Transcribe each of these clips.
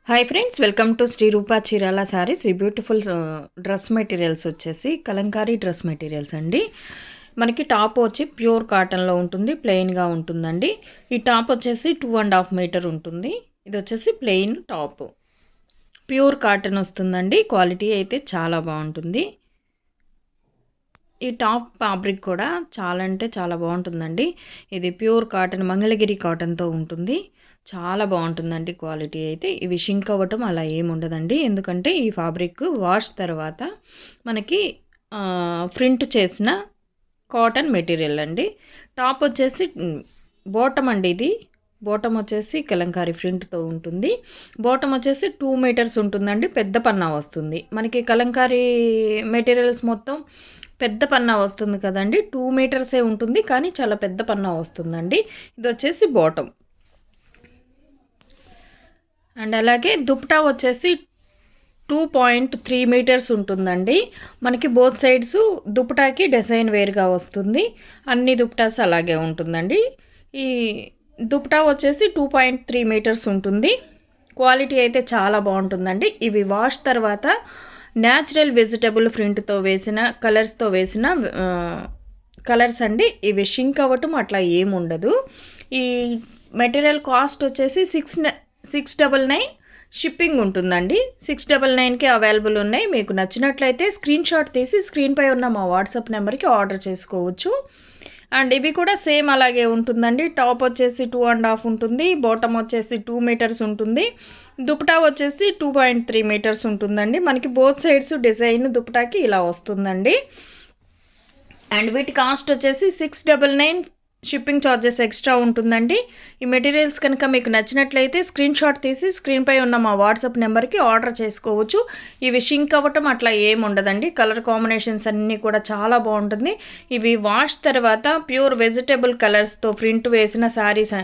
Hi friends, welcome to Shri Rupa Chirala saris. ఈ beautiful dress materials వచ్చేసి Kalamkari dress materials అండి. మనకి టాప్ వచ్చి ప్యూర్ కాటన్లో ఉంటుంది, ప్లెయిన్గా ఉంటుందండి. ఈ టాప్ వచ్చేసి 2.5 మీటర్ ఉంటుంది. ఇది వచ్చేసి ప్లెయిన్ టాప్, ప్యూర్ కాటన్ వస్తుందండి. క్వాలిటీ అయితే చాలా బాగుంటుంది. ఈ టాప్ ఫ్యాబ్రిక్ కూడా చాలా అంటే చాలా బాగుంటుందండి. ఇది ప్యూర్ కాటన్, మంగళగిరి కాటన్తో ఉంటుంది. చాలా బాగుంటుందండి క్వాలిటీ అయితే. ఇవి షింక్ అవ్వటం అలా ఏముండదండి, ఎందుకంటే ఈ ఫ్యాబ్రిక్ వాష్ తర్వాత మనకి ప్రింట్ చేసిన కాటన్ మెటీరియల్ అండి. టాప్ వచ్చేసి బాటమ్ అండి. ఇది బాటమ్ వచ్చేసి కలంకారీ ప్రింట్తో ఉంటుంది. బాటమ్ వచ్చేసి 2 మీటర్స్ ఉంటుందండి. పెద్ద పన్నా వస్తుంది మనకి. కలంకారీ మెటీరియల్స్ మొత్తం పెద్ద పన్నా వస్తుంది కదండి. 2 మీటర్సే ఉంటుంది, కానీ చాలా పెద్ద పన్నా వస్తుందండి. ఇది వచ్చేసి బాటమ్. అండ్ అలాగే దుప్టా వచ్చేసి 2.3 మీటర్స్ ఉంటుందండి. మనకి బోత్ సైడ్స్ దుప్టాకి డిజైన్ వేరుగా వస్తుంది. అన్ని దుప్టాస్ అలాగే ఉంటుందండి. ఈ దుప్టా వచ్చేసి 2.3 మీటర్స్ ఉంటుంది. క్వాలిటీ అయితే చాలా బాగుంటుందండి. ఇవి వాష్ తర్వాత న్యాచురల్ వెజిటబుల్ ప్రింట్తో వేసిన కలర్స్తో వేసిన కలర్స్ అండి. ఇవి షింక్ అవ్వటం అట్లా ఏముండదు. ఈ మెటీరియల్ కాస్ట్ వచ్చేసి 699 షిప్పింగ్ ఉంటుందండి. 699కి అవైలబుల్ ఉన్నాయి. మీకు నచ్చినట్లయితే స్క్రీన్ షాట్ తీసి స్క్రీన్పై ఉన్న మా వాట్సాప్ నెంబర్కి ఆర్డర్ చేసుకోవచ్చు. అండ్ ఇవి కూడా సేమ్ అలాగే ఉంటుందండి. టాప్ వచ్చేసి 2.5 ఉంటుంది, బాటమ్ వచ్చేసి 2 మీటర్స్ ఉంటుంది, దుపటా వచ్చేసి 2.3 మీటర్స్ ఉంటుందండి. మనకి బోత్ సైడ్స్ డిజైన్ దుపటాకి ఇలా వస్తుందండి. అండ్ వీటి కాస్ట్ వచ్చేసి 699. షిప్పింగ్ ఛార్జెస్ ఎక్స్ట్రా ఉంటుందండి. ఈ మెటీరియల్స్ కనుక మీకు నచ్చినట్లయితే స్క్రీన్ షాట్ తీసి స్క్రీన్పై ఉన్న మా వాట్సాప్ నెంబర్కి ఆర్డర్ చేసుకోవచ్చు. ఇవి షింక్ అవ్వటం అట్లా ఏముండదండి. కలర్ కాంబినేషన్స్ అన్నీ కూడా చాలా బాగుంటుంది. ఇవి వాష్ తర్వాత ప్యూర్ వెజిటబుల్ కలర్స్తో ప్రింట్ వేసిన శారీస్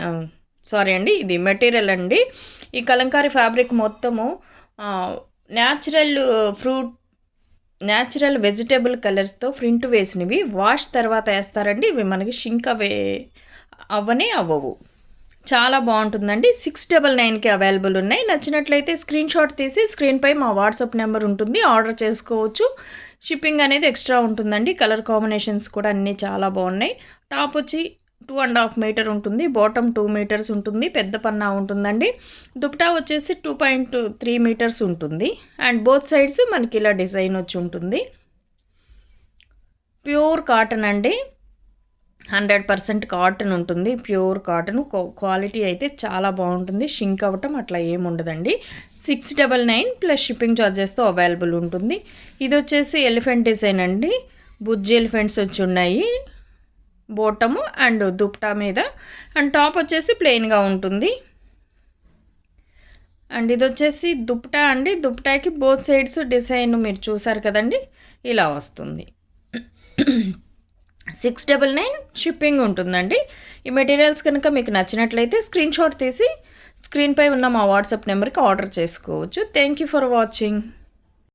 అండి. ఇది మెటీరియల్ అండి. ఈ కలంకారీ ఫ్యాబ్రిక్ మొత్తము న్యాచురల్ వెజిటేబుల్ కలర్స్తో ప్రింట్ వేసినవి. వాష్ తర్వాత వేస్తారండి. ఇవి మనకి షింక్ అవ్వవు. చాలా బాగుంటుందండి. 699కి అవైలబుల్ ఉన్నాయి. నచ్చినట్లయితే స్క్రీన్ షాట్ తీసి స్క్రీన్పై మా వాట్సాప్ నెంబర్ ఉంటుంది, ఆర్డర్ చేసుకోవచ్చు. షిప్పింగ్ అనేది ఎక్స్ట్రా ఉంటుందండి. కలర్ కాంబినేషన్స్ కూడా అన్నీ చాలా బాగున్నాయి. టాప్ వచ్చి 2.5 మీటర్ ఉంటుంది, బాటమ్ 2 మీటర్స్ ఉంటుంది, పెద్ద పన్నా ఉంటుందండి. దుపటా వచ్చేసి 2.3 మీటర్స్ ఉంటుంది. అండ్ బోత్ సైడ్స్ మనకి ఇలా డిజైన్ వచ్చి ఉంటుంది. ప్యూర్ కాటన్ అండి, 100% కాటన్ ఉంటుంది. ప్యూర్ కాటన్ క్వాలిటీ అయితే చాలా బాగుంటుంది. షింక్ అవ్వటం అట్లా ఏముండదండి. 699 ప్లస్ షిప్పింగ్ ఛార్జెస్తో అవైలబుల్ ఉంటుంది. ఇది వచ్చేసి ఎలిఫెంట్ డిజైన్ అండి. బుజ్జి ఎలిఫెంట్స్ వచ్చి ఉన్నాయి బాటము అండ్ దుపటా మీద. అండ్ టాప్ వచ్చేసి ప్లెయిన్గా ఉంటుంది. అండ్ ఇది వచ్చేసి దుపటా అండి. దుపటాకి బోత్ సైడ్స్ డిజైన్ మీరు చూసారు కదండి, ఇలా వస్తుంది. 699 షిప్పింగ్ ఉంటుందండి. ఈ మెటీరియల్స్ కనుక మీకు నచ్చినట్లయితే స్క్రీన్ షాట్ తీసి స్క్రీన్పై ఉన్న మా వాట్సాప్ నెంబర్కి ఆర్డర్ చేసుకోవచ్చు. Thank you for watching.